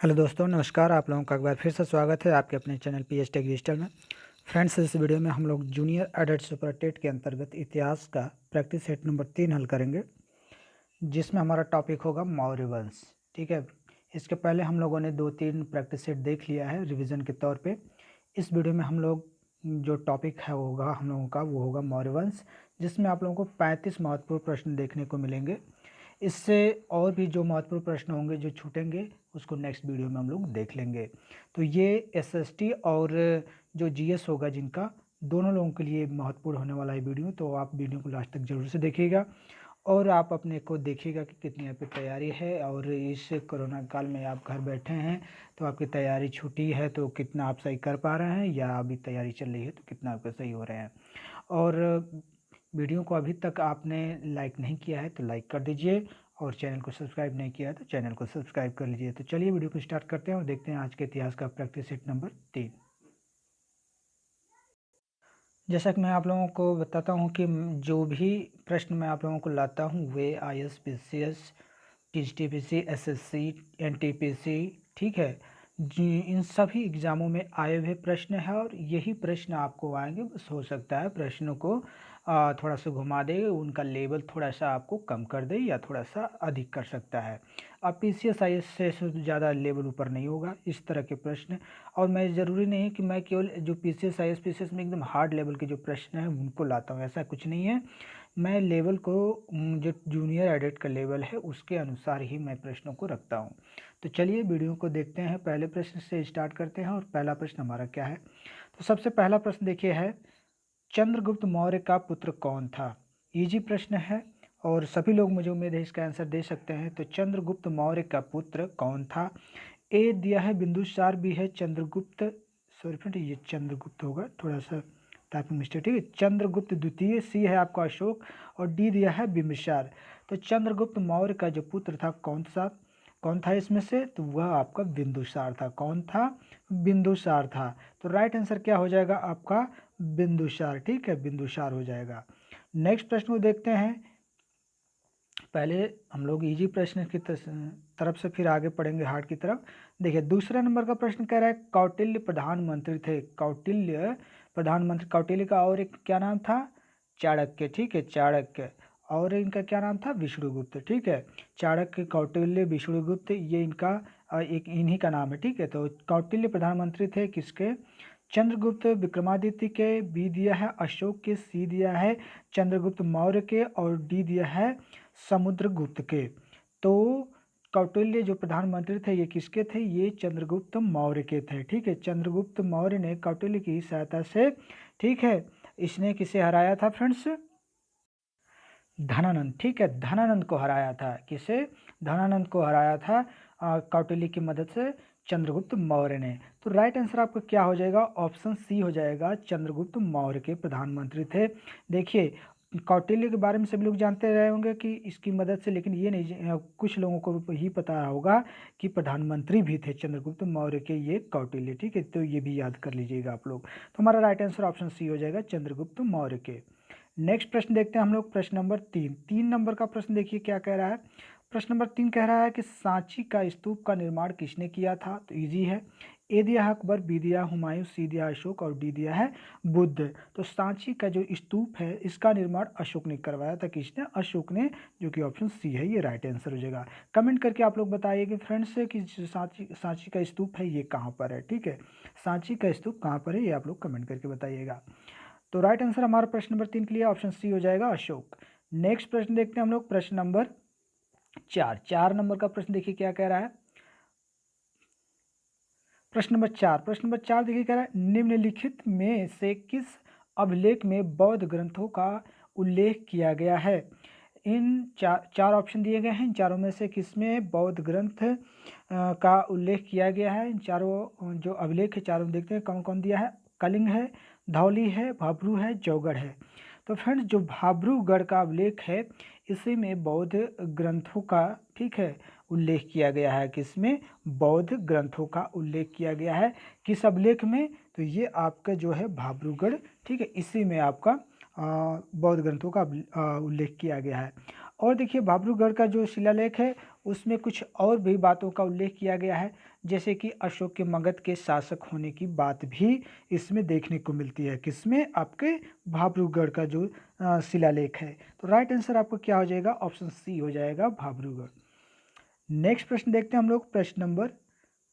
Hello दोस्तों, नमस्कार। आप लोगों का एक बार फिर से स्वागत है आपके अपने चैनल पीएच टेक डिजिटल में। फ्रेंड्स, इस वीडियो में हम लोग जूनियर एडेड सुपर टेट के अंतर्गत इतिहास का प्रैक्टिस सेट नंबर 3 हल करेंगे, जिसमें हमारा टॉपिक होगा मौर्य वंश। ठीक है, इसके पहले हम लोगों ने 2-3 प्रैक्टिस सेट देख लिया है रिवीजन के तौर पे। इस वीडियो में हम लोग जो टॉपिक है होगा हम लोगों का वो होगा मौर्य वंश, जिसमें आप लोगों को 35 महत्वपूर्ण प्रश्न देखने को मिलेंगे। इससे और भी जो महत्वपूर्ण प्रश्न होंगे जो छूटेंगे उसको नेक्स्ट वीडियो में हम लोग देख लेंगे। तो ये एसएसटी और जो जीएस होगा जिनका, दोनों लोगों के लिए महत्वपूर्ण होने वाला है वीडियो, तो आप वीडियो को लास्ट तक जरूर से देखिएगा और आप अपने को देखिएगा कि कितनी आप की तैयारी है। और इस कोरोना काल में आप घर बैठे हैं तो आपकी तैयारी छूटी है तो कितना आप सही कर पा रहे हैं, या अभी तैयारी चल रही है तो कितना आपका सही हो रहे हैं। और वीडियो को अभी तक आपने लाइक नहीं किया है तो लाइक कर दीजिए, और चैनल को सब्सक्राइब नहीं किया है तो चैनल को सब्सक्राइब कर लीजिए। तो चलिए वीडियो को स्टार्ट करते हैं और देखते हैं आज के इतिहास का प्रैक्टिस सेट नंबर 3। जैसा कि मैं आप लोगों को बताता हूं कि जो भी प्रश्न मैं आप लोगों को लाता हूं वे आईएएस, पीसीएस, टीजीटीपीसी, एसएससी, एनटीपीसी, ठीक है जी, इन सभी एग्ज़ामों में आए हुए प्रश्न है और यही प्रश्न आपको आएंगे। बस हो सकता है प्रश्नों को थोड़ा सा घुमा दे, उनका लेवल थोड़ा सा आपको कम कर दे या थोड़ा सा अधिक कर सकता है। अब पीसीएस आईएएस से ज़्यादा लेवल ऊपर नहीं होगा इस तरह के प्रश्न। और मैं ज़रूरी नहीं है कि मैं केवल जो पीसीएस आईएएस पीसीएस में एकदम हार्ड लेवल के जो प्रश्न हैं उनको लाता हूँ, ऐसा कुछ नहीं है। मैं लेवल को जो जूनियर एडेड का लेवल है उसके अनुसार ही मैं प्रश्नों को रखता हूँ। तो चलिए वीडियो को देखते हैं, पहले प्रश्न से स्टार्ट करते हैं। और पहला प्रश्न हमारा क्या है, तो सबसे पहला प्रश्न देखिए है, चंद्रगुप्त मौर्य का पुत्र कौन था। इजी प्रश्न है और सभी लोग मुझे उम्मीद है इसका आंसर दे सकते हैं। तो चंद्रगुप्त मौर्य का पुत्र कौन था। ए दिया है बिंदुसार, भी है चंद्रगुप्त, सॉरी फ्रेंड ये चंद्रगुप्त होगा, थोड़ा सा टाइपिंग मिस्टेक, ठीक है, चंद्रगुप्त द्वितीय। सी है आपका अशोक और डी दिया है बिंबिसार। तो चंद्रगुप्त मौर्य का जो पुत्र था कौन था इसमें से, तो वह आपका बिंदुसार था। कौन था, बिंदुसार था। तो राइट आंसर क्या हो जाएगा आपका, बिंदुसार। ठीक है, बिंदुसार हो जाएगा। नेक्स्ट प्रश्न को देखते हैं। पहले हम लोग इजी प्रश्न की तरफ से फिर आगे पढ़ेंगे हार्ड की तरफ। देखिए दूसरा नंबर का प्रश्न कह रहा है, कौटिल्य प्रधानमंत्री थे। कौटिल्य प्रधानमंत्री, कौटिल्य का और एक क्या नाम था, चाणक्य। ठीक है, चाणक्य। और इनका क्या नाम था, विष्णुगुप्त। ठीक है, चाणक्य, कौटिल्य, विष्णुगुप्त, ये इनका एक इन्हीं का नाम है। ठीक है, तो कौटिल्य प्रधानमंत्री थे किसके, चंद्रगुप्त विक्रमादित्य के। बी दिया है अशोक के। सी दिया है चंद्रगुप्त मौर्य के। और डी दिया है समुद्रगुप्त के। तो कौटिल्य जो प्रधानमंत्री थे ये किसके थे, ये चंद्रगुप्त मौर्य के थे। ठीक है, चंद्रगुप्त मौर्य ने कौटिल्य की सहायता से, ठीक है, इसने किसे हराया था फ्रेंड्स, धनानंद। ठीक है, धनानंद को हराया था। किसे, धनानंद को हराया था कौटिल्य की मदद से चंद्रगुप्त मौर्य ने। तो राइट आंसर आपका क्या हो जाएगा, ऑप्शन सी हो जाएगा, चंद्रगुप्त मौर्य के प्रधानमंत्री थे। देखिए कौटिल्य के बारे में सभी लोग जानते रहे होंगे कि इसकी मदद से, लेकिन ये नहीं, कुछ लोगों को ही पता होगा कि प्रधानमंत्री भी थे चंद्रगुप्त मौर्य के ये कौटिल्य। ठीक है, तो ये भी याद कर लीजिएगा आप लोग। तो हमारा राइट आंसर ऑप्शन सी हो जाएगा, चंद्रगुप्त मौर्य के। नेक्स्ट प्रश्न देखते हैं हम लोग, प्रश्न नंबर 3 नंबर का प्रश्न देखिए क्या कह रहा है। प्रश्न नंबर 3 कह रहा है कि सांची का स्तूप का निर्माण किसने किया था। तो इजी है, ए दिया है अकबर, बी दिया हुमायूं, सी दिया अशोक और डी दिया है बुद्ध। तो सांची का जो स्तूप है इसका निर्माण अशोक ने करवाया था। किसने, अशोक ने, जो कि ऑप्शन सी है ये राइट आंसर हो जाएगा। कमेंट करके आप लोग बताइए कि फ्रेंड्स कि जो सांची का स्तूप है ये कहाँ पर है। ठीक है, सांची का स्तूप कहाँ पर है ये आप लोग कमेंट करके बताइएगा। तो राइट आंसर हमारा प्रश्न नंबर 3 के लिए ऑप्शन सी हो जाएगा, अशोक। नेक्स्ट प्रश्न देखते हैं हम लोग, प्रश्न नंबर 4 नंबर का प्रश्न देखिए क्या कह रहा है। प्रश्न नंबर 4 देखिए कह रहा है, निम्नलिखित में से किस अभिलेख में बौद्ध ग्रंथों का उल्लेख किया गया है। इन चार ऑप्शन दिए गए हैं, इन चारों में से किसमें बौद्ध ग्रंथ का उल्लेख किया गया है। इन चारों जो अभिलेख है चारों देखते हैं कौन कौन दिया है। कलिंग है, धौली है, भाब्रू है, जौगढ़ है। तो फ्रेंड्स जो भाब्रूगढ़ का अभिलेख है इसी में बौद्ध ग्रंथों का, ठीक है, उल्लेख किया गया है। किसमें, बौद्ध ग्रंथों का उल्लेख किया गया है। किस अभिलेख में, तो ये आपका जो है भाब्रूगढ़, ठीक है, इसी में आपका बौद्ध ग्रंथों का उल्लेख किया गया है। और देखिए भाब्रुगढ़ का जो शिलालेख है उसमें कुछ और भी बातों का उल्लेख किया गया है, जैसे कि अशोक के मगध के शासक होने की बात भी इसमें देखने को मिलती है। किसमें? आपके भाब्रुगढ़ का जो शिलालेख है। तो राइट आंसर आपको क्या हो जाएगा? ऑप्शन सी हो जाएगा, भाब्रुगढ़। नेक्स्ट प्रश्न देखते हैं हम लोग, प्रश्न नंबर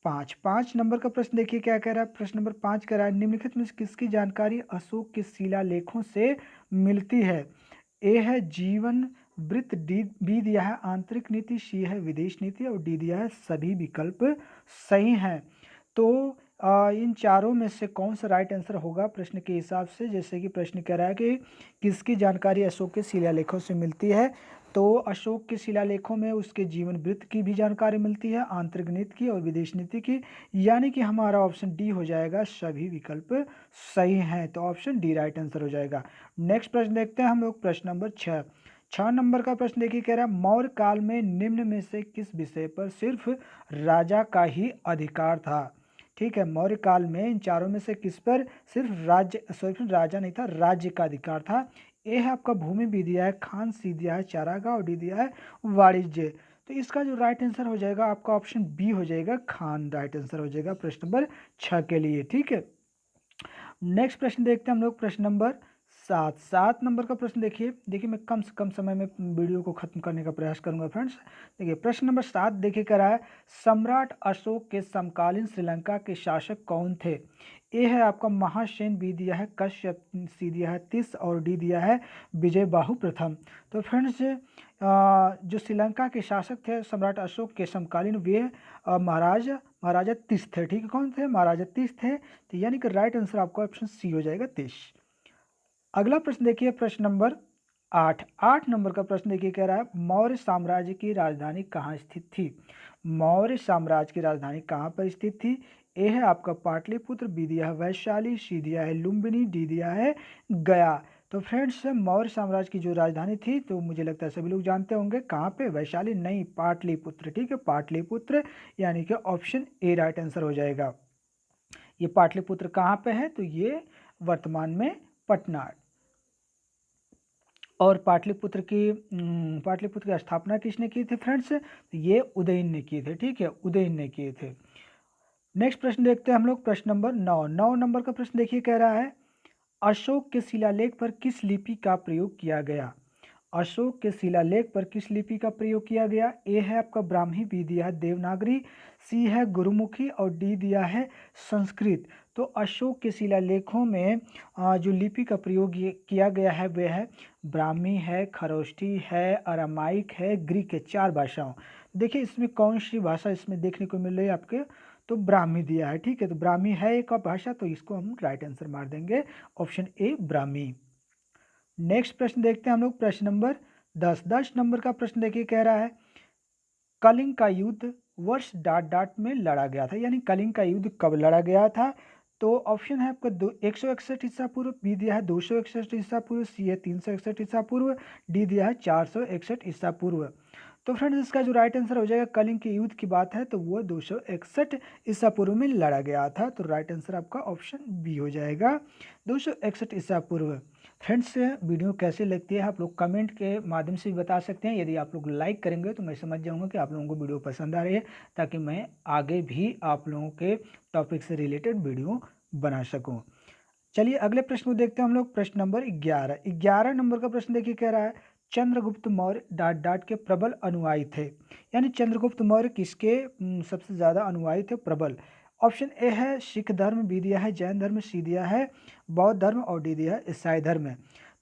5 नंबर का प्रश्न देखिए क्या कह रहा है। प्रश्न नंबर 5 कह रहा है, निम्नलिखित में से किसकी जानकारी अशोक के शिलालेखों से मिलती है? ए है जीवन वृत्त, बी दिया है आंतरिक नीति, सी है विदेश नीति और डी दिया है सभी विकल्प सही हैं। तो इन चारों में से कौन सा राइट आंसर होगा प्रश्न के हिसाब से? जैसे कि प्रश्न कह रहा है कि किसकी जानकारी अशोक के शिलालेखों से मिलती है, तो अशोक के शिलालेखों में उसके जीवन वृत्त की भी जानकारी मिलती है, आंतरिक नीति की और विदेश नीति की, यानी कि हमारा ऑप्शन डी हो जाएगा, सभी विकल्प सही हैं। तो ऑप्शन डी राइट आंसर हो जाएगा। नेक्स्ट प्रश्न देखते हैं हम लोग, प्रश्न नंबर 6 नंबर का प्रश्न देखिए क्या रहा है, मौर्य काल में निम्न में से किस विषय पर सिर्फ राजा का ही अधिकार था? ठीक है, मौर्य काल में इन चारों में से किस पर सिर्फ राजा नहीं था, राज्य का अधिकार था? ए है आपका भूमि भी दिया है, खान सी दिया है चारागाह और डी दिया है वाणिज्य। तो इसका जो राइट आंसर हो जाएगा आपका ऑप्शन बी हो जाएगा, खान राइट आंसर हो जाएगा प्रश्न नंबर 6 के लिए। ठीक है, नेक्स्ट प्रश्न देखते हैं हम लोग, प्रश्न नंबर 7 नंबर का प्रश्न देखिए मैं कम से कम समय में वीडियो को खत्म करने का प्रयास करूंगा फ्रेंड्स। देखिए प्रश्न नंबर 7 देखिए कह रहा है, सम्राट अशोक के समकालीन श्रीलंका के शासक कौन थे? ए है आपका महासेन, बी दिया है कश्यप, सी दिया है तिस और डी दिया है विजय बाहु प्रथम। तो फ्रेंड्स जो श्रीलंका के शासक थे सम्राट अशोक के समकालीन, वे महाराजा तिस थे। ठीक है, कौन थे? महाराजा तिस थे। तो यानी कि राइट आंसर आपका ऑप्शन सी हो जाएगा, तिस। अगला प्रश्न देखिए, प्रश्न नंबर 8 नंबर का प्रश्न देखिए कह रहा है, मौर्य साम्राज्य की राजधानी कहाँ स्थित थी? मौर्य साम्राज्य की राजधानी कहाँ पर स्थित थी? ए है आपका पाटलिपुत्र, बी दिया है वैशाली, सी दिया है लुम्बिनी, डी दिया है गया। तो फ्रेंड्स मौर्य साम्राज्य की जो राजधानी थी, तो मुझे लगता है सभी लोग जानते होंगे कहाँ पे, वैशाली नहीं, पाटलिपुत्र। ठीक है, पाटलिपुत्र, यानी कि ऑप्शन ए राइट आंसर हो जाएगा। ये पाटलिपुत्र कहाँ पे है? तो ये वर्तमान में पटना। और पाटलिपुत्र की स्थापना किसने की थी फ्रेंड्स? ये उदयन ने की थी। ठीक है, उदयन ने किए थे। नेक्स्ट प्रश्न देखते हैं हम लोग, प्रश्न नंबर 9 नंबर का प्रश्न देखिए कह रहा है, अशोक के शिलालेख पर किस लिपि का प्रयोग किया गया? अशोक के शिलालेख पर किस लिपि का प्रयोग किया गया? ए है आपका ब्राह्मी, बी दिया है देवनागरी, सी है गुरुमुखी और डी दिया है संस्कृत। तो अशोक के शिलालेखों में जो लिपि का प्रयोग किया गया है वह है ब्राह्मी है, खरोष्ठी है, अरामाइक है, ग्रीक है, 4 भाषाओं। देखिए इसमें कौन सी भाषा इसमें देखने को मिल रही है आपके? तो ब्राह्मी दिया है। ठीक है, तो ब्राह्मी है एक भाषा, तो इसको हम राइट आंसर मार देंगे, ऑप्शन ए ब्राह्मी। नेक्स्ट प्रश्न देखते हैं हम लोग, प्रश्न नंबर 10 नंबर का प्रश्न देखिए कह रहा है, कलिंग का युद्ध वर्ष डॉट डॉट में लड़ा गया था, यानी कलिंग का युद्ध कब लड़ा गया था? तो ऑप्शन है आपका 161 ईसा पूर्व, बी दिया है 261 ईसा पूर्व, सी है 361 ईसा पूर्व, डी दिया है 461 ईसा पूर्व। तो फ्रेंड्स इसका जो राइट आंसर हो जाएगा, कलिंग के युद्ध की बात है तो वो 261 ईसा पूर्व में लड़ा गया था। तो राइट आंसर आपका ऑप्शन बी हो जाएगा, 261 ईसा पूर्व। फ्रेंड्स वीडियो कैसी लगती है आप लोग कमेंट के माध्यम से भी बता सकते हैं। यदि आप लोग लाइक करेंगे तो मैं समझ जाऊंगा कि आप लोगों को वीडियो पसंद आ रही है, ताकि मैं आगे भी आप लोगों के टॉपिक से रिलेटेड वीडियो बना सकूं। चलिए अगले प्रश्न को देखते हैं हम लोग, प्रश्न नंबर 11 नंबर का प्रश्न देखिए कह रहा है, चंद्रगुप्त मौर्य डॉट डॉट के प्रबल अनुयायी थे, यानी चंद्रगुप्त मौर्य किसके सबसे ज्यादा अनुयायी थे, प्रबल? ऑप्शन ए है सिख धर्म, बी दिया है जैन धर्म, सी दिया है बौद्ध धर्म और डी दिया है ईसाई धर्म।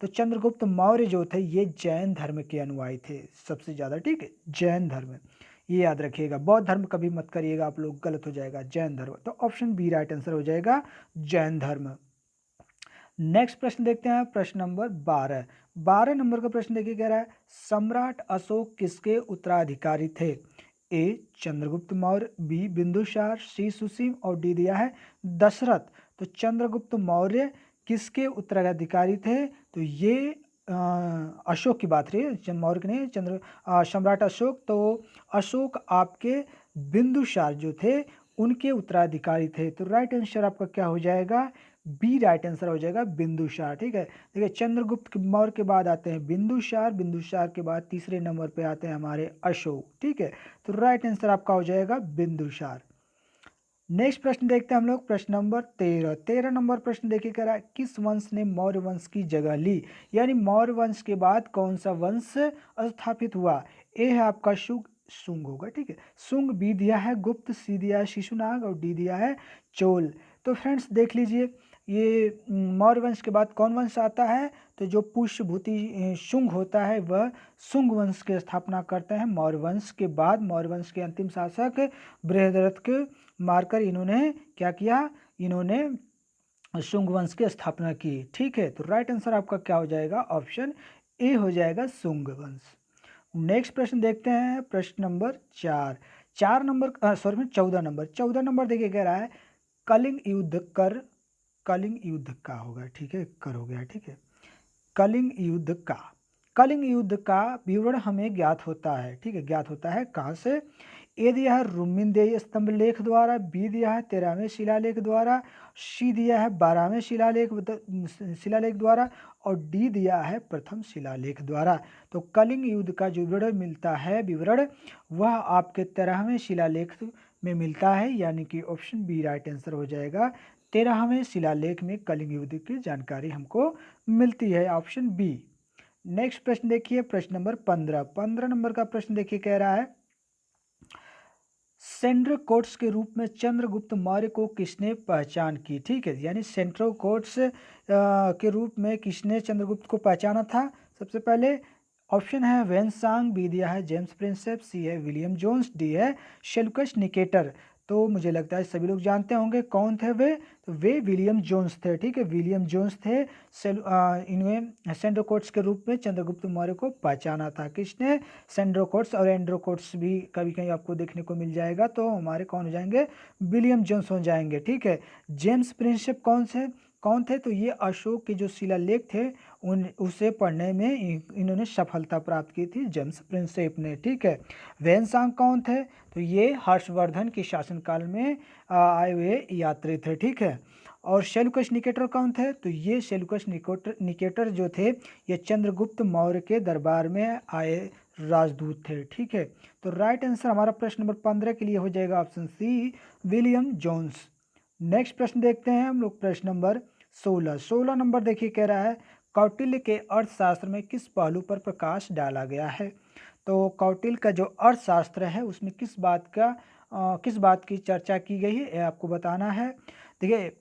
तो चंद्रगुप्त मौर्य जो थे ये जैन धर्म के अनुयायी थे सबसे ज्यादा। ठीक है, जैन धर्म, ये याद रखिएगा, बौद्ध धर्म कभी मत करिएगा आप लोग, गलत हो जाएगा, जैन धर्म। तो ऑप्शन बी राइट आंसर हो जाएगा, जैन धर्म। नेक्स्ट प्रश्न देखते हैं, प्रश्न नंबर 12 नंबर का प्रश्न देखिए कह रहा है, सम्राट अशोक किसके उत्तराधिकारी थे? ए चंद्रगुप्त मौर्य, बी बिंदुसार, सी सुसीम और डी दिया है दशरथ। तो चंद्रगुप्त मौर्य किसके उत्तराधिकारी थे? तो ये अशोक की बात रही है, मौर्य नहीं, सम्राट अशोक। तो अशोक आपके बिंदुसार जो थे उनके उत्तराधिकारी थे। तो राइट आंसर आपका क्या हो जाएगा, बी राइट आंसर हो जाएगा बिंदुसार। ठीक है, देखिए चंद्रगुप्त मौर्य के बाद आते हैं बिंदुसार, बिंदुसार के बाद तीसरे नंबर पे आते हैं हमारे अशोक। ठीक है, तो राइट आंसर आपका हो जाएगा बिंदुसार। नेक्स्ट प्रश्न देखते हैं हम लोग, प्रश्न नंबर 13। 13 नंबर प्रश्न देखिए कह रहा है किस वंश ने मौर्य वंश की जगह ली, यानी मौर्य वंश के बाद कौन सा वंश स्थापित हुआ। ए है आपका शुंग होगा। ठीक है, शुंग, बी दिया है गुप्त, सी दिया है शिशुनाग और डी दिया है चोल। तो फ्रेंड्स देख लीजिए, ये मौर्य वंश के बाद कौन वंश आता है, तो जो पुष्यभूति शुंग होता है वह शुंग वंश की स्थापना करते हैं मौर्य वंश के बाद। मौर्य वंश के अंतिम शासक बृहद्रथ के मारकर इन्होंने क्या किया, इन्होंने शुंग वंश की स्थापना की। ठीक है, तो राइट आंसर आपका क्या हो जाएगा, ऑप्शन ए हो जाएगा शुंग वंश। नेक्स्ट प्रश्न देखते हैं, प्रश्न number 4। 4 number sorry 14 number, 14 number देखिए कह रहा है कलिंग युद्ध कर, कलिंग युद्ध का होगा। ठीक है, कर हो गया। ठीक है, कलिंग युद्ध का, कलिंग युद्ध का विवरण हमें ज्ञात होता है। ठीक है, ज्ञात होता है कहाँ से, ए दिया है रुक्मिणदेही स्तंभ लेख द्वारा, बी दिया है 13वें शिलालेख द्वारा, सी दिया है 12वें शिलालेख द्वारा और डी दिया है प्रथम शिलालेख द्वारा। तो कलिंग युद्ध का जो विवरण मिलता है, विवरण वह आपके 13वें शिलालेख में मिलता है, यानी कि ऑप्शन बी राइट आंसर हो जाएगा। 13वें शिलालेख में कलिंग युद्ध की जानकारी हमको मिलती है, ऑप्शन बी। नेक्स्ट प्रश्न देखिए, प्रश्न नंबर 15। 15 नंबर का प्रश्न देखिए कह रहा है सेंड्रोकोट्स के रूप में चंद्रगुप्त मौर्य को किसने पहचान की। ठीक है, यानी सेंड्रोकोट्स के रूप में किसने चंद्रगुप्त को पहचाना था। सबसे पहले ऑप्शन है वेन्सांग, बी दिया है जेम्स प्रिंसेप, सी है विलियम जोन्स, डी है सेल्यूकस निकेटर। तो मुझे लगता है सभी लोग जानते होंगे कौन थे वे, तो वे विलियम जोन्स थे। ठीक है, विलियम जोन्स थे। इन्हें सेंड्रोकोट्स के रूप में चंद्रगुप्त मौर्य को पहचाना था किसने, सेंड्रोकोट्स और एंड्रोकोट्स भी कभी कहीं आपको देखने को मिल जाएगा, तो हमारे कौन हो जाएंगे, विलियम जोन्स हो जाएंगे। ठीक है, जेम्स प्रिंसेप कौन थे, तो ये अशोक के जो शिलालेख थे उसे पढ़ने में इन्होंने सफलता प्राप्त की थी, जेम्स प्रिंसेप ने। ठीक है, वेन्सांग कौन थे, तो ये हर्षवर्धन के शासनकाल में आए हुए यात्री थे। ठीक है, और सेल्यूकस निकेटर कौन थे, तो ये सेल्यूकस निकेटर जो थे ये चंद्रगुप्त मौर्य के दरबार में आए राजदूत थे। ठीक है, तो राइट आंसर हमारा प्रश्न नंबर 15 के लिए हो जाएगा option C William Jones. Next प्रश्न देखते हैं हम लोग, प्रश्न नंबर 16। 16 नंबर देखिए कह रहा है कौटिल्य के अर्थशास्त्र में किस पहलू पर प्रकाश डाला गया है। तो कौटिल्य का जो अर्थशास्त्र है उसमें किस बात की चर्चा की गई है, ये आपको बताना है। देखिए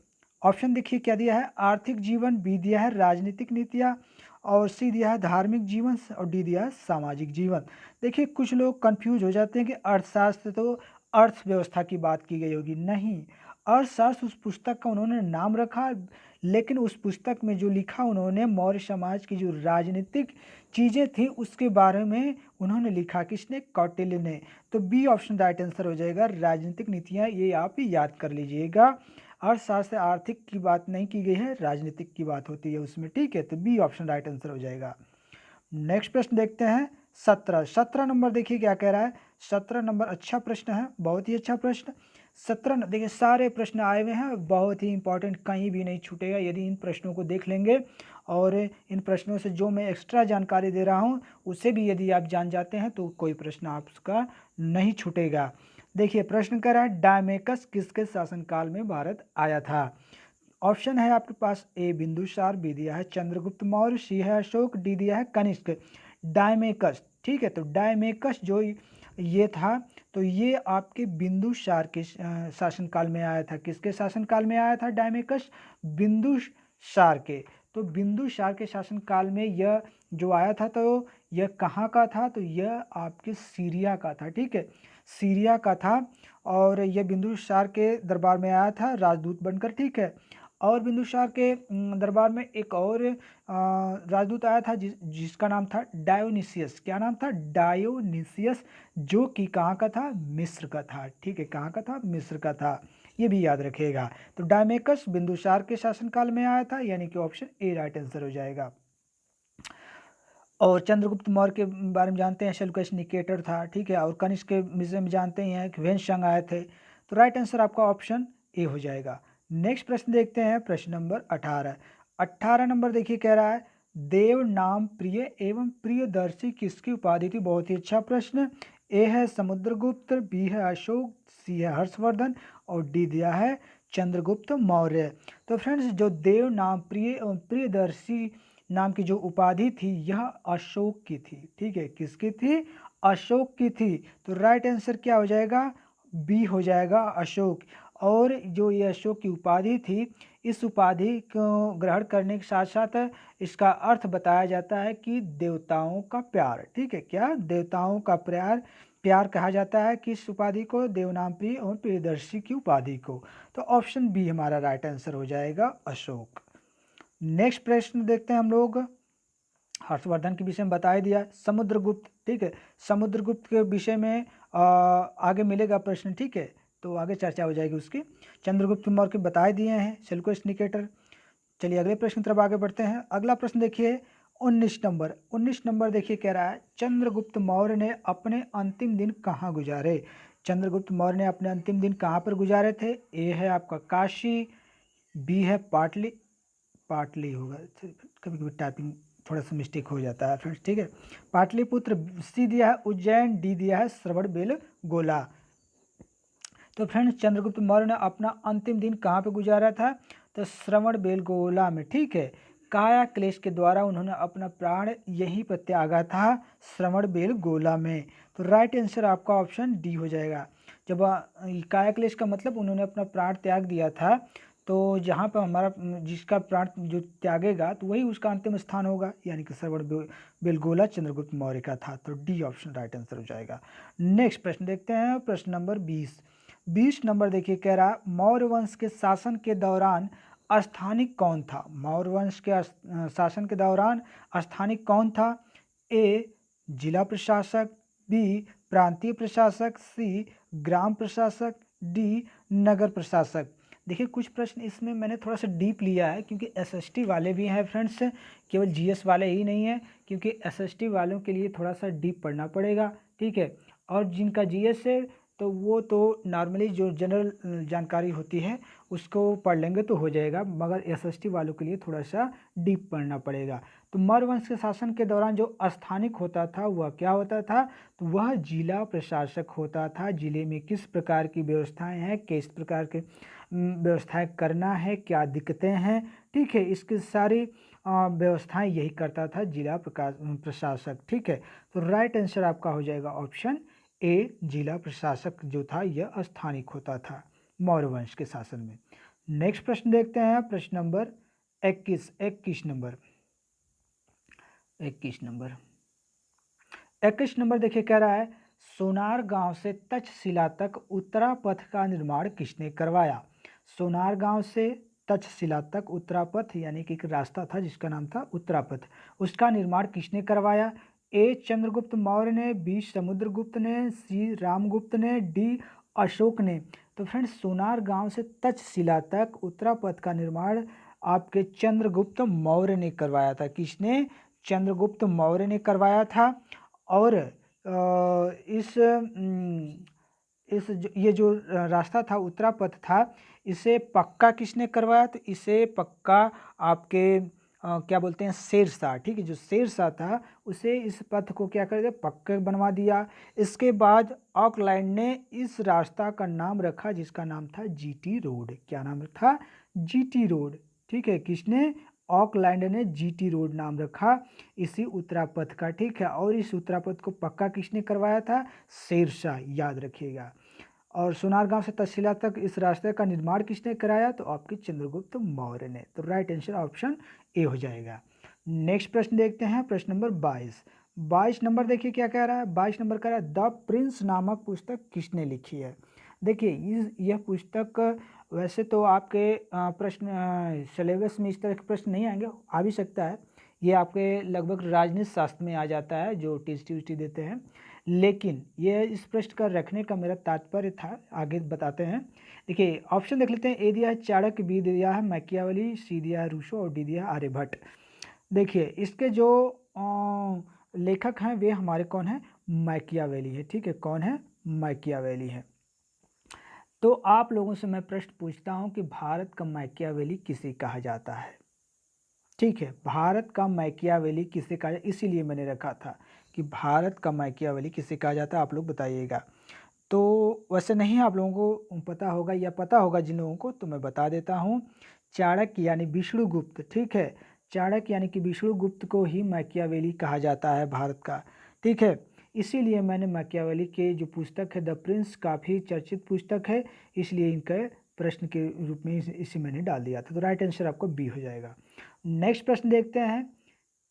ऑप्शन देखिए क्या दिया है, आर्थिक जीवन, बी दिया है राजनीतिक नीतियाँ और सी दिया है धार्मिक जीवन और डी दिया है सामाजिक जीवन। देखिए कुछ लोग कंफ्यूज हो जाते हैं कि अर्थशास्त्र तो अर्थव्यवस्था की बात की गई होगी, नहीं। अर्थशास्त्र उस पुस्तक का उन्होंने नाम रखा, लेकिन उस पुस्तक में जो लिखा उन्होंने मौर्य समाज की जो राजनीतिक चीज़ें थी उसके बारे में उन्होंने लिखा, किसने, कौटिल्य ने। तो बी ऑप्शन राइट आंसर हो जाएगा, राजनीतिक नीतियाँ, ये आप याद कर लीजिएगा। अर्थशास्त्र आर्थिक की बात नहीं की गई है, राजनीतिक की बात होती है उसमें। ठीक है, तो बी ऑप्शन राइट आंसर हो जाएगा। नेक्स्ट प्रश्न देखते हैं 17। 17 नंबर देखिए क्या कह रहा है, 17 नंबर अच्छा प्रश्न है, बहुत ही अच्छा प्रश्न। 17 देखिए सारे प्रश्न आए हुए हैं, बहुत ही इंपॉर्टेंट, कहीं भी नहीं छूटेगा यदि इन प्रश्नों को देख लेंगे, और इन प्रश्नों से जो मैं एक्स्ट्रा जानकारी दे रहा हूँ उसे भी यदि आप जान जाते हैं तो कोई प्रश्न आपका नहीं छूटेगा। देखिए प्रश्न कर रहा है डायमेकस किसके शासनकाल में भारत आया था। ऑप्शन है आपके पास, ए बिंदुसार, बी दिया है चंद्रगुप्त मौर्य, सी है अशोक, डी दिया है कनिष्क। डायमेकस, ठीक है, तो डायमेकस जो ये था, तो ये आपके बिंदुसार के शासनकाल में आया था। किसके शासनकाल में आया था डायमेकस, बिंदुसार के। तो बिंदुसार के शासनकाल में यह जो आया था, तो यह कहाँ का था, तो यह आपके सीरिया का था। ठीक है, सीरिया का था, और यह बिंदुसार के दरबार में आया था राजदूत बनकर। ठीक है, और बिंदुसार के दरबार में एक और राजदूत आया था जिसका नाम था डायोनिसियस। क्या नाम था, डायोनिसियस, जो कि कहाँ का था, मिस्र का था। ठीक है, कहाँ का था, मिस्र का था, ये भी याद रखिएगा। तो डायमेकस बिंदुसार के शासनकाल में आया था, यानी कि ऑप्शन ए राइट आंसर हो जाएगा। और चंद्रगुप्त मौर्य के बारे में जानते हैं, सेल्यूकस निकेटर था। ठीक है, और कनिष्क के विषय में जानते ही हैं कि वेन्सांग आए थे। तो राइट आंसर आपका ऑप्शन ए हो जाएगा। नेक्स्ट प्रश्न देखते हैं, प्रश्न नंबर 18। 18 नंबर देखिए कह रहा है देव नाम प्रिय एवं प्रियदर्शी किसकी उपाधि थी। बहुत ही अच्छा प्रश्न। ए है समुद्रगुप्त, बी है अशोक, सी है हर्षवर्धन और डी दिया है चंद्रगुप्त मौर्य। तो फ्रेंड्स जो देव नाम प्रिय एवं प्रियदर्शी नाम की जो उपाधि थी यह अशोक की थी। ठीक है, किसकी थी? अशोक की थी। तो राइट आंसर क्या हो जाएगा? बी हो जाएगा, अशोक। और जो ये अशोक की उपाधि थी, इस उपाधि को ग्रहण करने के साथ साथ इसका अर्थ बताया जाता है कि देवताओं का प्यार। ठीक है, क्या? देवताओं का प्यार प्यार कहा जाता है किस उपाधि को? देवनाम प्रिय और प्रियदर्शी की उपाधि को। तो ऑप्शन बी हमारा राइट आंसर हो जाएगा, अशोक। नेक्स्ट प्रश्न देखते हैं हम लोग। हर्षवर्धन के विषय में बता ही दिया। समुद्रगुप्त, ठीक है, समुद्रगुप्त के विषय में आगे मिलेगा प्रश्न। ठीक है, तो आगे चर्चा हो जाएगी उसकी। चंद्रगुप्त मौर्य के बताए दिए हैं, सेल्यूकस निकेटर। चलिए अगले प्रश्न की तरफ आगे बढ़ते हैं। अगला प्रश्न देखिए 19 नंबर। 19 नंबर देखिए कह रहा है चंद्रगुप्त मौर्य ने अपने अंतिम दिन कहाँ गुजारे। चंद्रगुप्त मौर्य ने अपने अंतिम दिन कहाँ पर गुजारे थे? ए है आपका काशी, बी है पाटली, पाटली होगा, कभी कभी टाइपिंग थोड़ा सा मिस्टेक हो जाता है फ्रेंड्स। ठीक है, पाटलिपुत्र, सी दिया है उज्जैन, डी दिया है श्रवणबेल गोला। तो फ्रेंड्स चंद्रगुप्त मौर्य ने अपना अंतिम दिन कहाँ पे गुजारा था? तो श्रवणबेल गोला में। ठीक है, काया क्लेश के द्वारा उन्होंने अपना प्राण यहीं पर त्यागा था, श्रवणबेल गोला में। तो राइट आंसर आपका ऑप्शन डी हो जाएगा। जब काया क्लेश का मतलब उन्होंने अपना प्राण त्याग दिया था, तो जहाँ पर हमारा जिसका प्राण जो त्यागेगा तो वही उसका अंतिम स्थान होगा, यानी कि श्रवणबेलगोला चंद्रगुप्त मौर्य का था। तो डी ऑप्शन राइट आंसर हो जाएगा। नेक्स्ट प्रश्न देखते हैं, प्रश्न नंबर 20। 20 नंबर देखिए कह रहा मौर्य वंश के शासन के दौरान स्थानिक कौन था? मौर्य वंश के शासन के दौरान स्थानिक कौन था? ए जिला प्रशासक, बी प्रांतीय प्रशासक, सी ग्राम प्रशासक, डी नगर प्रशासक। देखिए कुछ प्रश्न इसमें मैंने थोड़ा सा डीप लिया है क्योंकि एसएसटी वाले भी हैं फ्रेंड्स, केवल जीएस वाले ही नहीं है, क्योंकि एसएसटी वालों के लिए थोड़ा सा डीप पढ़ना पड़ेगा। ठीक है, और जिनका जीएस है तो वो तो नॉर्मली जो जनरल जानकारी होती है उसको पढ़ लेंगे तो हो जाएगा, मगर एसएसटी वालों के लिए थोड़ा सा डीप पढ़ना पड़ेगा। तो मौर्य वंश के शासन के दौरान जो स्थानिक होता था वह क्या होता था? तो वह जिला प्रशासक होता था। जिले में किस प्रकार की व्यवस्थाएं हैं, किस प्रकार के व्यवस्थाएं करना है, क्या दिक्कतें हैं, ठीक है, इसकी सारी व्यवस्थाएं यही करता था जिला प्रशासक। ठीक है, तो राइट आंसर आपका हो जाएगा ऑप्शन ए, जिला प्रशासक जो था यह स्थानिक होता था मौर्य वंश के शासन में। नेक्स्ट प्रश्न देखते हैं, प्रश्न नंबर 21। 21 नंबर 21 नंबर 21 नंबर देखिए कह रहा है सोनार गांव से तक्षशिला तक उत्तरा पथ का निर्माण किसने करवाया? सोनार गांव से तक्षशिला तक उत्तरा पथ यानी कि एक रास्ता था जिसका नाम था उत्तरा पथ, उसका निर्माण किसने करवाया? ए चंद्रगुप्त मौर्य ने, बी समुद्रगुप्त ने, सी रामगुप्त ने, डी अशोक ने। तो फ्रेंड्स सोनार गांव से तक्षशिला तक उत्तरा पथ का निर्माण आपके चंद्रगुप्त मौर्य ने करवाया था। किसने? चंद्रगुप्त मौर्य ने करवाया था। और ये जो रास्ता था उत्तरा पथ था, इसे पक्का किसने करवाया? तो इसे पक्का आपके क्या बोलते हैं, शेरशाह। ठीक है, जो शेरशाह था उसे इस पथ को क्या कर दिया, पक्का बनवा दिया। इसके बाद ऑकलैंड ने इस रास्ता का नाम रखा जिसका नाम था जीटी रोड। क्या नाम था? GT road. ठीक है, किसने? ऑकलैंड ने जीटी रोड नाम रखा इसी उत्तरापथ का। ठीक है, और इस उत्तरापथ को पक्का किसने करवाया था? शेरशाह, याद रखिएगा। और सोनारगांव से तक्षशिला तक इस रास्ते का निर्माण किसने कराया? तो आपके चंद्रगुप्त मौर्य ने। तो राइट आंसर ऑप्शन ए हो जाएगा। नेक्स्ट प्रश्न देखते हैं, प्रश्न नंबर 22। 22 नंबर देखिए क्या कह रहा है। 22 नंबर कह रहा है द प्रिंस नामक पुस्तक किसने लिखी है? देखिए यह पुस्तक वैसे तो आपके प्रश्न सिलेबस में इस तरह के प्रश्न नहीं आएंगे, आ भी सकता है, ये आपके लगभग राजनीति शास्त्र में आ जाता है जो टीटी देते हैं, लेकिन ये इस प्रश्न का रखने का मेरा तात्पर्य था। आगे बताते हैं। देखिए ऑप्शन देख लेते हैं। ए दिया है चाणक्य, बी दिया है मैकियावेली, सी दिया है रूसो और डी दिया है आर्यभट्ट। देखिए इसके जो लेखक हैं वे हमारे कौन है? मैकियावेली है। ठीक है, कौन है? मैकियावेली है। तो आप लोगों से मैं प्रश्न पूछता हूं कि भारत का मैकियावेली किसे कहा जाता है। ठीक है, भारत का मैकियावेली किसे कहा जाता है, इसीलिए मैंने रखा था कि भारत का मैकियावेली किसे कहा जाता है, आप लोग बताइएगा। तो वैसे नहीं आप लोगों को पता होगा या पता होगा जिन लोगों को, तो मैं बता देता हूँ। चाणक्य यानी विष्णुगुप्त, ठीक है, चाणक्य यानी कि विष्णुगुप्त को ही मैकियावेली कहा जाता है भारत का। ठीक है, इसीलिए मैंने मैकियावेली के जो पुस्तक है द प्रिंस, काफ़ी चर्चित पुस्तक है, इसलिए इनका प्रश्न के रूप में इसे मैंने डाल दिया था। तो राइट आंसर आपको बी हो जाएगा। नेक्स्ट प्रश्न देखते हैं।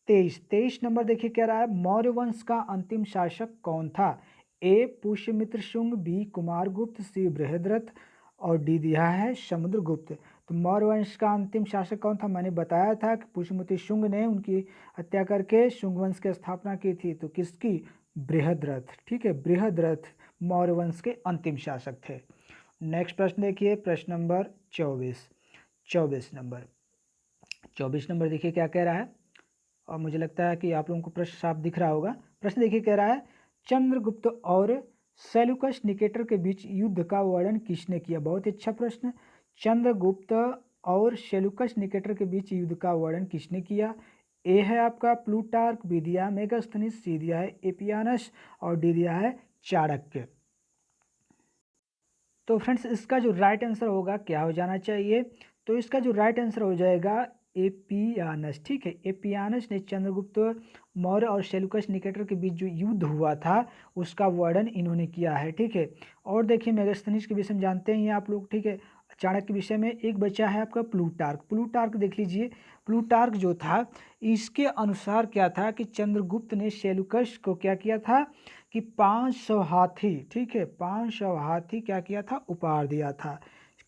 23 नंबर देखिए क्या रहा है, मौर्य वंश का अंतिम शासक कौन था। ए पुष्यमित्र शुंग, बी कुमारगुप्त, सी बृहद्रथ और डी दिया है समुद्रगुप्त। तो मौर्य वंश का अंतिम शासक कौन था, मैंने बताया था कि पुष्यमित्र शुंग ने उनकी हत्या करके शुंग वंश की स्थापना की थी। तो किसकी, बृहद्रथ। ठीक है, बृहद्रथ मौर्य वंश के अंतिम शासक थे। नेक्स्ट प्रश्न देखिए, प्रश्न नंबर 24। 24 नंबर देखिए क्या कह रहा है, और मुझे लगता है कि आप लोगों को प्रश्न साफ दिख रहा होगा। प्रश्न देखिए कह रहा है, चंद्रगुप्त और सेल्यूकस निकेटर के बीच युद्ध का वर्णन किसने किया। बहुत ही अच्छा प्रश्न। चंद्रगुप्त और सेल्यूकस निकेटर के बीच युद्ध का वर्णन किसने किया। ए है आपका प्लूटार्क, बी दिया है मेगास्थनीज, सी दिया है एपियानस और डी दिया है चाणक्य। तो फ्रेंड्स इसका जो राइट आंसर होगा क्या हो जाना चाहिए, तो इसका जो राइट आंसर हो जाएगा एपियानस। ठीक है, एपियानस ने चंद्रगुप्त मौर्य और सेल्यूकस निकेटर के बीच जो युद्ध हुआ था उसका वर्णन इन्होंने किया है। ठीक है, और देखिए मेगास्थनीज के विषय में जानते हैं आप लोग। ठीक है, चाणक्य के विषय में एक बचा है आपका प्लूटार्क। प्लूटार्क देख लीजिए, प्लूटार्क जो था इसके अनुसार क्या था कि चंद्रगुप्त ने सेल्यूकस को क्या किया था कि 500 हाथी, ठीक है, 500 हाथी क्या किया था, उपहार दिया था।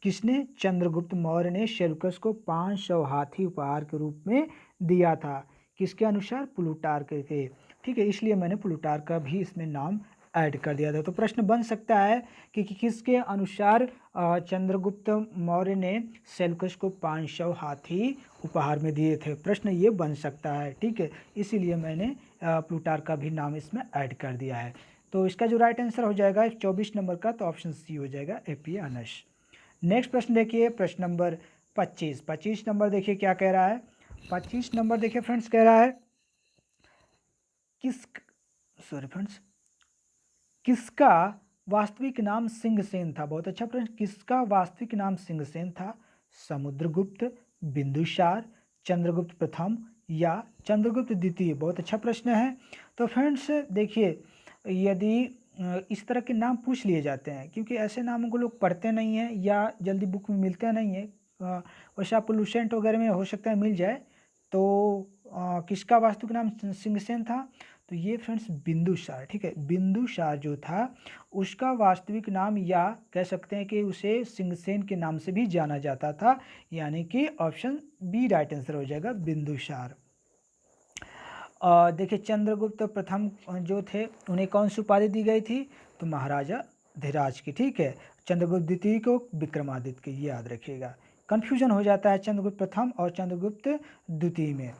किसने, चंद्रगुप्त मौर्य ने सेल्यूकस को 500 हाथी उपहार के रूप में दिया था। किसके अनुसार, प्लूटार्क के। ठीक है, इसलिए मैंने प्लूटार्क का भी इसमें नाम ऐड कर दिया था। तो प्रश्न बन सकता है कि किसके अनुसार चंद्रगुप्त मौर्य ने सेल्यूकस को 500 हाथी उपहार में दिए थे, प्रश्न ये बन सकता है। ठीक है, इसीलिए मैंने प्लूटार्क का भी नाम इसमें ऐड कर दिया है। तो इसका जो राइट आंसर हो जाएगा 24 नंबर का, तो ऑप्शन सी हो जाएगा एपियानस। नेक्स्ट प्रश्न देखिए, प्रश्न नंबर 25। 25 नंबर देखिए क्या कह रहा है। 25 नंबर देखिए फ्रेंड्स कह रहा है, किस सॉरी फ्रेंड्स, किसका वास्तविक नाम सिंहसेन था। बहुत अच्छा प्रश्न, किसका वास्तविक नाम सिंहसेन था। समुद्रगुप्त, बिंदुसार, चंद्रगुप्त प्रथम या चंद्रगुप्त द्वितीय। बहुत अच्छा प्रश्न है। तो फ्रेंड्स देखिए, यदि इस तरह के नाम पूछ लिए जाते हैं, क्योंकि ऐसे नामों को लोग पढ़ते नहीं हैं या जल्दी बुक में मिलते नहीं है, वैसे आपको लूसेंट वगैरह में हो सकता है मिल जाए। तो किसका वास्तविक नाम सिंहसेन था, तो ये फ्रेंड्स बिंदुसार। ठीक है, बिंदुसार जो था उसका वास्तविक नाम, या कह सकते हैं कि उसे सिंहसेन के नाम से भी जाना जाता था, यानी कि ऑप्शन बी राइट आंसर हो जाएगा, बिंदुसार। देखिए चंद्रगुप्त प्रथम जो थे उन्हें कौन सी उपाधि दी गई थी, तो महाराजा धीराज की। ठीक है, चंद्रगुप्त द्वितीय को विक्रमादित्य की, याद रखिएगा, कन्फ्यूजन हो जाता है चंद्रगुप्त प्रथम और चंद्रगुप्त द्वितीय में।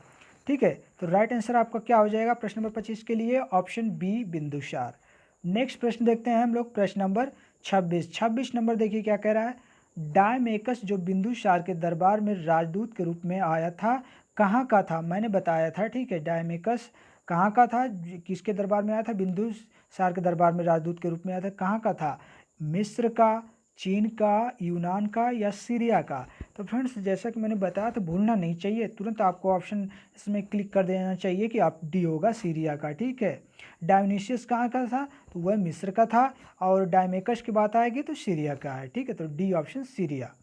ठीक है, तो राइट आंसर आपका क्या हो जाएगा प्रश्न नंबर 25 के लिए, ऑप्शन बी बिंदुसार। नेक्स्ट प्रश्न देखते हैं हम लोग, प्रश्न नंबर 26। 26 नंबर देखिए क्या कह रहा है, डायमेकस जो बिंदुसार के दरबार में राजदूत के रूप में आया था, कहाँ का था। मैंने बताया था, ठीक है, डायमेकस कहाँ का था, किसके दरबार में आया था, बिंदुसार के दरबार में राजदूत के रूप में आया था, कहाँ का था, मिस्र का, चीन का, यूनान का या सीरिया का। तो फ्रेंड्स जैसा कि मैंने बताया तो भूलना नहीं चाहिए, तुरंत आपको ऑप्शन इसमें क्लिक कर देना चाहिए कि आप डी होगा, सीरिया का। ठीक है, डायोनिसियस कहाँ का था, तो वह मिस्र का था, और डायमेकस की बात आएगी तो सीरिया का है। ठीक है, तो डी ऑप्शन सीरिया।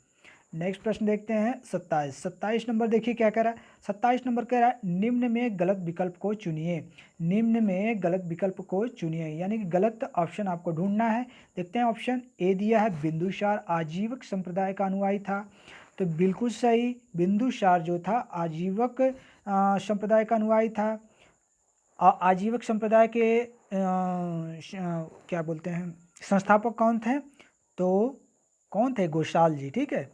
नेक्स्ट प्रश्न देखते हैं 27। 27 नंबर देखिए क्या कह रहा है। 27 नंबर कह रहा है, निम्न में गलत विकल्प को चुनिए। निम्न में गलत विकल्प को चुनिए, यानी कि गलत ऑप्शन आपको ढूंढना है। देखते हैं, ऑप्शन ए दिया है बिंदुसार आजीवक संप्रदाय का अनुयायी था, तो बिल्कुल सही, बिंदुसार जो था आजीवक संप्रदाय का अनुयायी था। आजीवक संप्रदाय के क्या बोलते हैं संस्थापक कौन थे, तो कौन थे, गोशाल जी। ठीक है,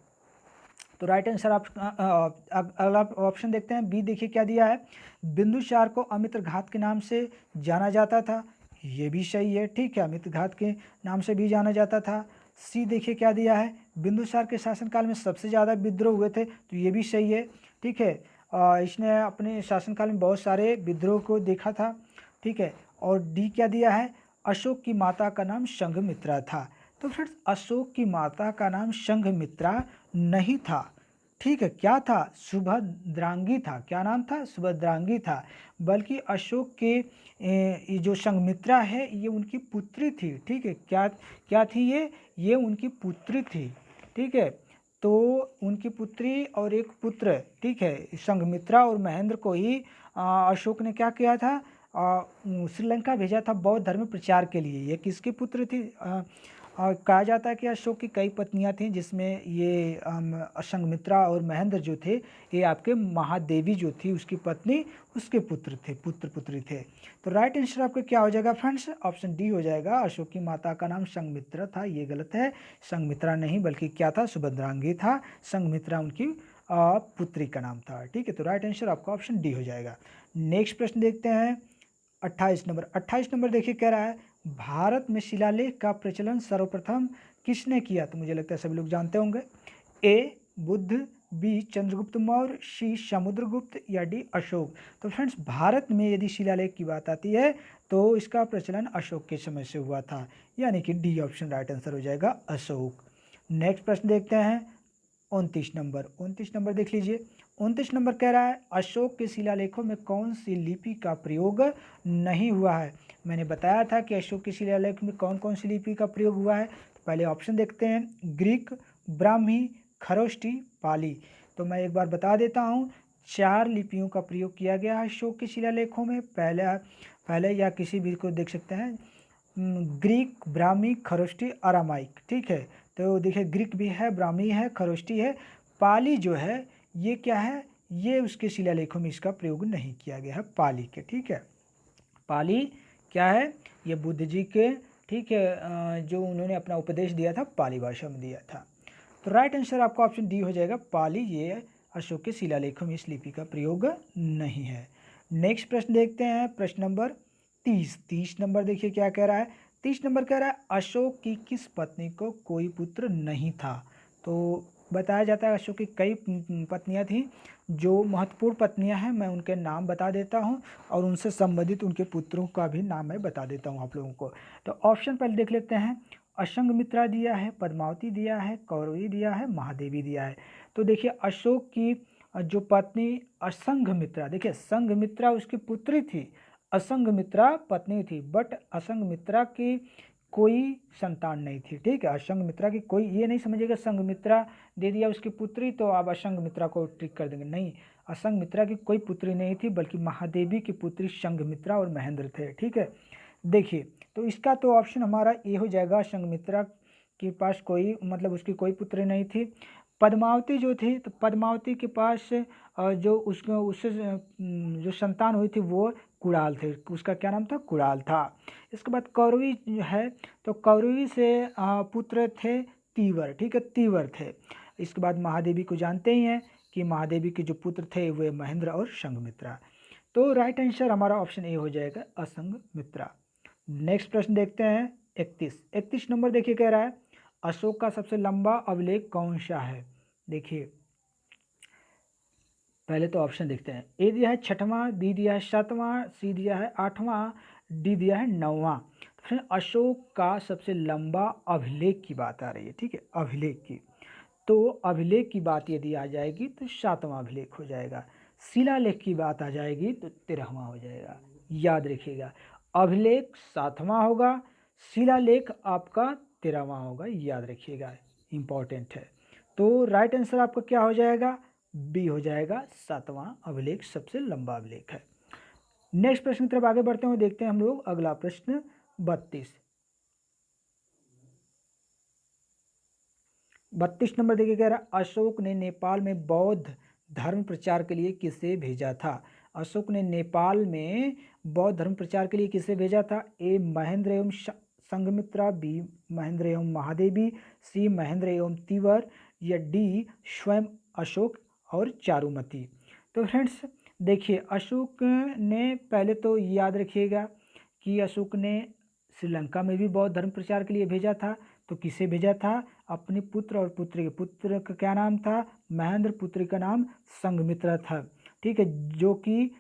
तो राइट आंसर आप अगला ऑप्शन देखते हैं, बी देखिए क्या दिया है, बिंदुसार को अमित्र घात के नाम से जाना जाता था, ये भी सही है। ठीक है, अमित्र घात के नाम से भी जाना जाता था। सी देखिए क्या दिया है, बिंदुसार के शासनकाल में सबसे ज़्यादा विद्रोह हुए थे, तो ये भी सही है। ठीक है, इसने अपने शासनकाल में बहुत सारे विद्रोह को देखा था। ठीक है, और डी क्या दिया है, अशोक की माता का नाम संघमित्रा था। तो फ्रेंड्स अशोक की माता का नाम संघमित्रा नहीं था। ठीक है, क्या था, सुभद्रांगी था। क्या नाम था, सुभद्रांगी था। बल्कि अशोक के ये जो संघमित्रा है ये उनकी पुत्री थी। ठीक है, क्या क्या थी ये उनकी पुत्री थी। ठीक है, तो उनकी पुत्री और एक पुत्र, ठीक है, संघमित्रा और महेंद्र को ही अशोक ने क्या किया था, श्रीलंका भेजा था बौद्ध धर्म प्रचार के लिए। ये किसकी पुत्र थी, और कहा जाता है कि अशोक की कई पत्नियां थीं, जिसमें ये संघमित्रा और महेंद्र जो थे ये आपके महादेवी जो थी उसकी पत्नी, उसके पुत्र थे, पुत्र पुत्री थे। तो राइट आंसर आपका क्या हो जाएगा फ्रेंड्स, ऑप्शन डी हो जाएगा। अशोक की माता का नाम संघमित्रा था, ये गलत है। संघमित्रा नहीं बल्कि क्या था, सुभद्रांगी था। संघमित्रा उनकी पुत्री का नाम था। ठीक है, तो राइट आंसर आपका ऑप्शन डी हो जाएगा। नेक्स्ट प्रश्न देखते हैं 28 नंबर। 28 नंबर देखिए कह रहा है भारत में शिलालेख का प्रचलन सर्वप्रथम किसने किया, तो मुझे लगता है सभी लोग जानते होंगे। ए बुद्ध, बी चंद्रगुप्त मौर्य, सी समुद्रगुप्त या डी अशोक। तो फ्रेंड्स भारत में यदि शिलालेख की बात आती है तो इसका प्रचलन अशोक के समय से हुआ था, यानी कि डी ऑप्शन राइट आंसर हो जाएगा, अशोक। नेक्स्ट प्रश्न देखते हैं 29 नंबर। 29 नंबर देख लीजिए। 29 नंबर कह रहा है अशोक के शिलालेखों में कौन सी लिपि का प्रयोग नहीं हुआ है। मैंने बताया था कि अशोक के शिलालेख में कौन कौन सी लिपि का प्रयोग हुआ है। तो पहले ऑप्शन देखते हैं, ग्रीक, ब्राह्मी, खरोष्टी, पाली। तो मैं एक बार बता देता हूँ, 4 लिपियों का प्रयोग किया गया है अशोक के शिलालेखों में। पहले या किसी भी को देख सकते हैं, ग्रीक, ब्राह्मी, खरोष्टी, अरामाइक। ठीक है, तो देखिए ग्रीक भी है, ब्राह्मी है, खरोष्टी है। पाली जो है ये क्या है, ये उसके शिलालेखों में इसका प्रयोग नहीं किया गया है, पाली के। ठीक है, पाली क्या है, ये बुद्ध जी के, ठीक है, जो उन्होंने अपना उपदेश दिया था पाली भाषा में दिया था। तो राइट आंसर आपका ऑप्शन डी हो जाएगा, पाली। ये अशोक के शिलालेखों में इस लिपि का प्रयोग नहीं है। नेक्स्ट प्रश्न देखते हैं, प्रश्न नंबर 30। 30 नंबर देखिए क्या कह रहा है। 30 नंबर कह रहा है अशोक की किस पत्नी को कोई पुत्र नहीं था। तो बताया जाता है अशोक की कई पत्नियां थीं, जो महत्वपूर्ण पत्नियां हैं मैं उनके नाम बता देता हूं और उनसे संबंधित उनके पुत्रों का भी नाम मैं बता देता हूं आप लोगों को। तो ऑप्शन पहले देख लेते हैं, असंघमित्रा दिया है, पद्मावती दिया है, कौरवी दिया है, महादेवी दिया है। तो देखिए अशोक की जो पत्नी असंघमित्रा, देखिए संघमित्रा उसकी पुत्री थी, असंघमित्रा पत्नी थी, बट असंघमित्रा की कोई संतान नहीं थी। ठीक है, असंघमित्रा की कोई, ये नहीं समझिएगा संघमित्रा दे दिया उसकी पुत्री तो आप असंघमित्रा को ट्रिक कर देंगे, नहीं। असंघमित्रा की कोई पुत्री नहीं थी, बल्कि महादेवी की पुत्री संघमित्रा और महेंद्र थे। ठीक है, देखिए तो इसका तो ऑप्शन हमारा ये हो जाएगा, संघमित्रा के पास कोई, मतलब उसकी कोई पुत्री नहीं थी। पद्मावती जो थी, तो पद्मावती के पास जो उससे जो संतान हुई थी वो कुणाल थे, उसका क्या नाम था, कुणाल था। इसके बाद कौरवी है, तो कौरवी से पुत्र थे तीवर। ठीक है, तीवर थे। इसके बाद महादेवी को जानते ही हैं कि महादेवी के जो पुत्र थे वे महेंद्र और संघमित्रा। तो राइट आंसर हमारा ऑप्शन ए हो जाएगा, असंघमित्रा। नेक्स्ट प्रश्न देखते हैं 31। 31 नंबर देखिए कह रहा है अशोक का सबसे लंबा अभिलेख कौन सा है। देखिए पहले तो ऑप्शन देखते हैं, ए दिया है 6वां, बी दिया है 7वां, सी दिया है 8वां, डी दिया है 9वां। तो फिर अशोक का सबसे लंबा अभिलेख की बात आ रही है। ठीक है, अभिलेख की, तो अभिलेख की बात यदि आ जाएगी तो 7वां अभिलेख हो जाएगा। शिलालेख की बात आ जाएगी तो 13वां हो जाएगा। याद रखिएगा, अभिलेख 7वां होगा, शिलालेख आपका 13वां होगा, याद रखिएगा, इंपॉर्टेंट है। तो राइट आंसर आपका क्या हो जाएगा, बी हो जाएगा, 7वां अभिलेख सबसे लंबा अभिलेख है। नेक्स्ट प्रश्न की तरफ आगे बढ़ते हुए देखते हैं हम लोग अगला प्रश्न 32। 32 नंबर देखिए कह रहा है अशोक ने नेपाल में बौद्ध धर्म प्रचार के लिए किसे भेजा था। अशोक ने नेपाल में बौद्ध धर्म प्रचार के लिए किसे भेजा था। ए महेंद्र एवं संघमित्रा, बी महेंद्र एवं महादेवी, सी महेंद्र एवं तीवर, या डी स्वयं अशोक और चारुमती। तो फ्रेंड्स देखिए अशोक ने, पहले तो याद रखिएगा कि अशोक ने श्रीलंका में भी बौद्ध धर्म प्रचार के लिए भेजा था, तो किसे भेजा था? अपने पुत्र और पुत्री के। पुत्र का क्या नाम था? महेंद्र। पुत्री का नाम संघमित्रा था, ठीक है, जो कि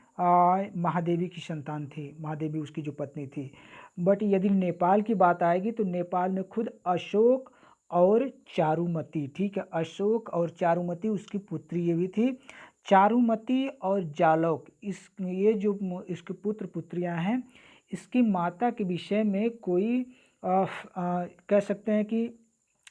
महादेवी की संतान थी, महादेवी उसकी जो पत्नी थी। बट यदि नेपाल की बात आएगी तो नेपाल में खुद अशोक और चारुमती, ठीक है, अशोक और चारुमती उसकी पुत्री ये भी थी। चारुमती और जालौक, ये जो इसके पुत्र पुत्रियां हैं, इसकी माता के विषय में कोई कह सकते हैं कि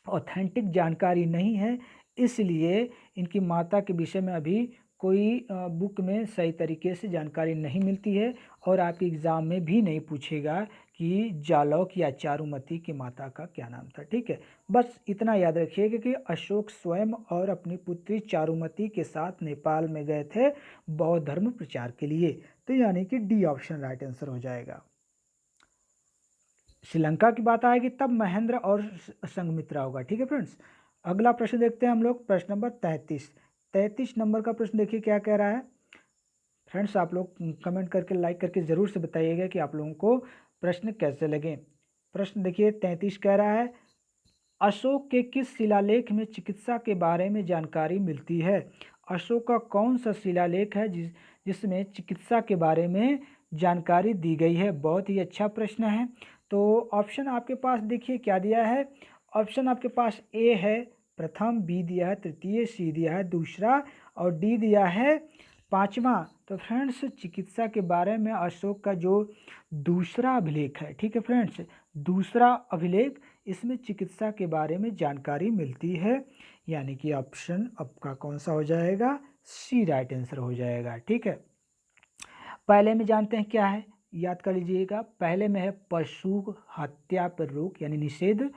ऑथेंटिक जानकारी नहीं है, इसलिए इनकी माता के विषय में अभी कोई बुक में सही तरीके से जानकारी नहीं मिलती है, और आपके एग्ज़ाम में भी नहीं पूछेगा कि जालौक या चारुमती की माता का क्या नाम था, ठीक है। बस इतना याद रखिएगा कि अशोक स्वयं और अपनी पुत्री चारुमती के साथ नेपाल में गए थे बौद्ध धर्म प्रचार के लिए, तो यानी कि डी ऑप्शन राइट आंसर हो जाएगा। श्रीलंका की बात आएगी तब महेंद्र और संघमित्रा होगा, ठीक है फ्रेंड्स। अगला प्रश्न देखते हैं हम लोग, प्रश्न नंबर 33 नंबर का प्रश्न देखिए क्या कह रहा है। फ्रेंड्स आप लोग कमेंट करके लाइक करके ज़रूर से बताइएगा कि आप लोगों को प्रश्न कैसे लगे। प्रश्न देखिए 33 कह रहा है, अशोक के किस शिलालेख में चिकित्सा के बारे में जानकारी मिलती है? अशोक का कौन सा शिलालेख है जिसमें चिकित्सा के बारे में जानकारी दी गई है? बहुत ही अच्छा प्रश्न है। तो ऑप्शन आपके पास देखिए क्या दिया है। ऑप्शन आपके पास ए है प्रथम, बी दिया है तृतीय, सी दिया है दूसरा, और डी दिया है पांचवा। तो फ्रेंड्स चिकित्सा के बारे में अशोक का जो दूसरा अभिलेख है, ठीक है फ्रेंड्स, दूसरा अभिलेख, इसमें चिकित्सा के बारे में जानकारी मिलती है, यानी कि ऑप्शन आपका कौन सा हो जाएगा? सी राइट आंसर हो जाएगा, ठीक है। पहले में जानते हैं क्या है, याद कर लीजिएगा। पहले में है पशु हत्या पर रोक यानी निषेध,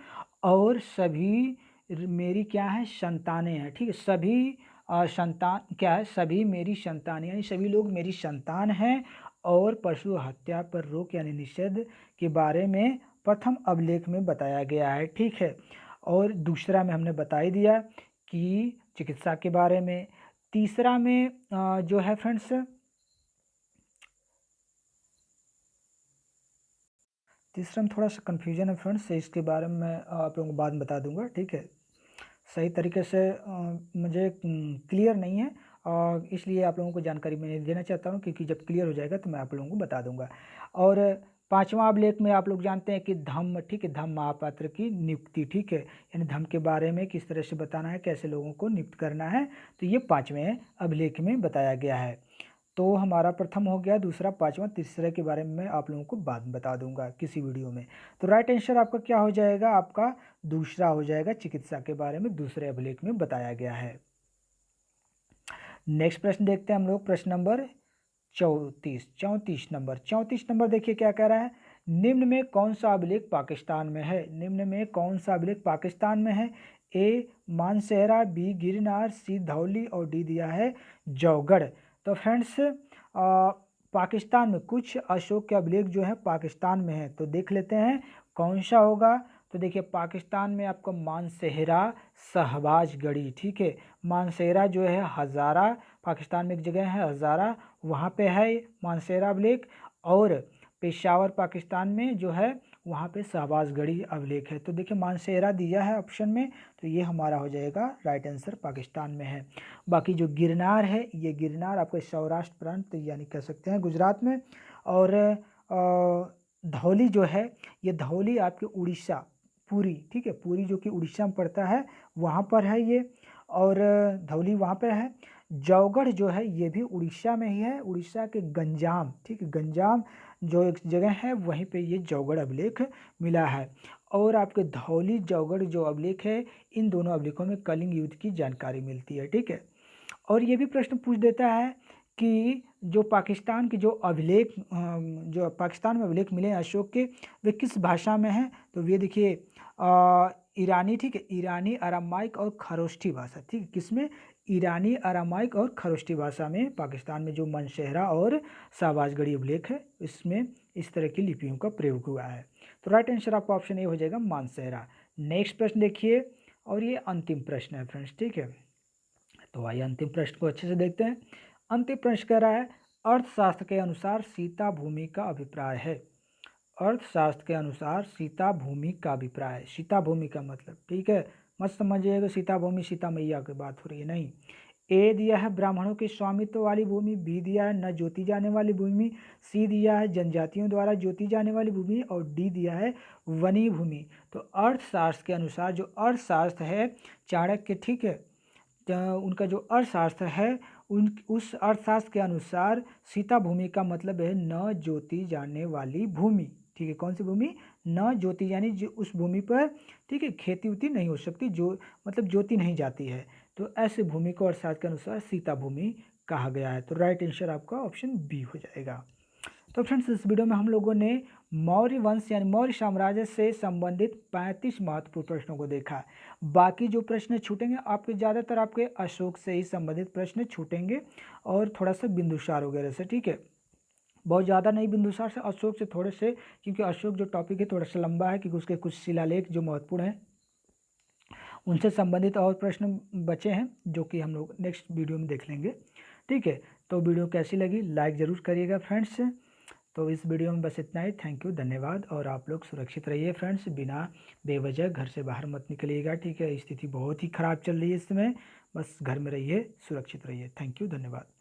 और सभी मेरी क्या है? संतानें हैं, ठीक है। सभी संतान क्या है? सभी मेरी संतान, यानी सभी लोग मेरी संतान हैं, और पशु हत्या पर रोक यानी निषेध के बारे में प्रथम अभिलेख में बताया गया है, ठीक है। और दूसरा में हमने बता ही दिया कि चिकित्सा के बारे में। तीसरा में जो है फ्रेंड्स, तीसरा में थोड़ा सा कन्फ्यूजन है फ्रेंड्स, इसके बारे में मैं आप लोगों को बाद में बता दूंगा, ठीक है। सही तरीके से मुझे क्लियर नहीं है, और इसलिए आप लोगों को जानकारी मैं देना चाहता हूँ, क्योंकि जब क्लियर हो जाएगा तो मैं आप लोगों को बता दूंगा। और पांचवा अभिलेख में आप लोग जानते हैं कि धम्म, ठीक है, धम्म महापात्र की नियुक्ति, ठीक है, यानी धम्म के बारे में किस तरह से बताना है, कैसे लोगों को नियुक्त करना है, तो ये पांचवें अभिलेख में बताया गया है। तो हमारा प्रथम हो गया, दूसरा, पांचवा, तीसरे के बारे में मैं आप लोगों को बाद में बता दूंगा किसी वीडियो में। तो राइट आंसर आपका क्या हो जाएगा? आपका दूसरा हो जाएगा, चिकित्सा के बारे में दूसरे अभिलेख में बताया गया है। नेक्स्ट प्रश्न देखते हैं हम लोग, प्रश्न नंबर 34 नंबर देखिए क्या कह रहा है। निम्न में कौन सा अभिलेख पाकिस्तान में है? निम्न में कौन सा अभिलेख पाकिस्तान में है? ए मानसेहरा, बी गिरनार, सी धौली, और डी दिया है जौगढ़। तो फ्रेंड्स पाकिस्तान में कुछ अशोक के अभिलेख जो है पाकिस्तान में है, तो देख लेते हैं कौन सा होगा। तो देखिए पाकिस्तान में आपको मानसेहरा, शहबाजगढ़ी, ठीक है, मानसेहरा जो है हज़ारा, पाकिस्तान में एक जगह है हज़ारा, वहाँ पे है मानसेहरा अभिलेख, और पेशावर पाकिस्तान में जो है वहाँ पे शहबाजगढ़ी अभिलेख है। तो देखिए मानसेहरा दिया है ऑप्शन में, तो ये हमारा हो जाएगा राइट आंसर, पाकिस्तान में है। बाकी जो गिरनार है, ये गिरनार आपको सौराष्ट्र प्रांत यानी कह सकते हैं गुजरात में, और धौली जो है, ये धौली आपके उड़ीसा, पुरी, ठीक है, पुरी जो कि उड़ीसा में पड़ता है, वहाँ पर है ये, और धौली वहाँ पर है। जौगढ़ जो है ये भी उड़ीसा में ही है, उड़ीसा के गंजाम, ठीक है, गंजाम जो एक जगह है वहीं पे ये जौगढ़ अभिलेख मिला है। और आपके धौली जौगढ़ जो अभिलेख है, इन दोनों अभिलेखों में कलिंग युद्ध की जानकारी मिलती है, ठीक है। और ये भी प्रश्न पूछ देता है कि जो पाकिस्तान के जो अभिलेख, जो पाकिस्तान में अभिलेख मिले हैं अशोक के, वे किस भाषा में हैं? तो ये देखिए ईरानी, ठीक है, ईरानी, अरामाइक और खरोष्ठी भाषा, ठीक है, किसमें? ईरानी, अरामाइक और खरोष्ठी भाषा में पाकिस्तान में जो मानसेहरा और शहबाजगढ़ी अभिलेख है, इसमें इस तरह की लिपियों का प्रयोग हुआ है। तो राइट आंसर आपका ऑप्शन ए हो जाएगा, मानसेहरा। नेक्स्ट प्रश्न देखिए, और ये अंतिम प्रश्न है फ्रेंड्स, ठीक है। तो आइए अंतिम प्रश्न को अच्छे से देखते हैं। अंतिम प्रश्न कह रहा है, अर्थशास्त्र के अनुसार सीता भूमि का अभिप्राय है। अर्थशास्त्र के अनुसार सीता भूमि का अभिप्राय। सीता भूमि का मतलब, ठीक है, मत समझिएगा सीता भूमि सीता मैया की बात हो रही है, नहीं। ए दिया है ब्राह्मणों के स्वामित्व वाली भूमि, बी दिया है न जोती जाने वाली भूमि, सी दिया है जनजातियों द्वारा जोती जाने वाली भूमि, और डी दिया है वनी भूमि। तो अर्थशास्त्र के अनुसार, जो अर्थशास्त्र है चाणक्य, ठीक है, उनका जो अर्थशास्त्र है उस अर्थशास्त्र के अनुसार सीता भूमि का मतलब है न जोती जाने वाली भूमि, ठीक है। कौन सी भूमि? न जोती, यानी जो उस भूमि पर, ठीक है, खेती उती नहीं हो सकती, जो मतलब जोती नहीं जाती है, तो ऐसे भूमि को अर्थशास्त्र के अनुसार सीता भूमि कहा गया है। तो राइट आंसर आपका ऑप्शन बी हो जाएगा। तो फ्रेंड्स, इस वीडियो में हम लोगों ने मौर्य वंश यानी मौर्य साम्राज्य से संबंधित 35 महत्वपूर्ण प्रश्नों को देखा। बाकी जो प्रश्न छूटेंगे आपके, ज़्यादातर आपके अशोक से ही संबंधित प्रश्न छूटेंगे और थोड़ा सा बिंदुसार वगैरह से, ठीक है। बहुत ज़्यादा नहीं बिंदुसार से, अशोक से थोड़े से, क्योंकि अशोक जो टॉपिक है थोड़ा सा लंबा है, क्योंकि उसके कुछ शिलालेख जो महत्वपूर्ण हैं उनसे संबंधित और प्रश्न बचे हैं, जो कि हम लोग नेक्स्ट वीडियो में देख लेंगे, ठीक है। तो वीडियो कैसी लगी लाइक ज़रूर करिएगा फ्रेंड्स। तो इस वीडियो में बस इतना ही। थैंक यू, धन्यवाद। और आप लोग सुरक्षित रहिए फ्रेंड्स, बिना बेवजह घर से बाहर मत निकलिएगा, ठीक है। स्थिति बहुत ही ख़राब चल रही है इस समय, बस घर में रहिए, सुरक्षित रहिए। थैंक यू, धन्यवाद।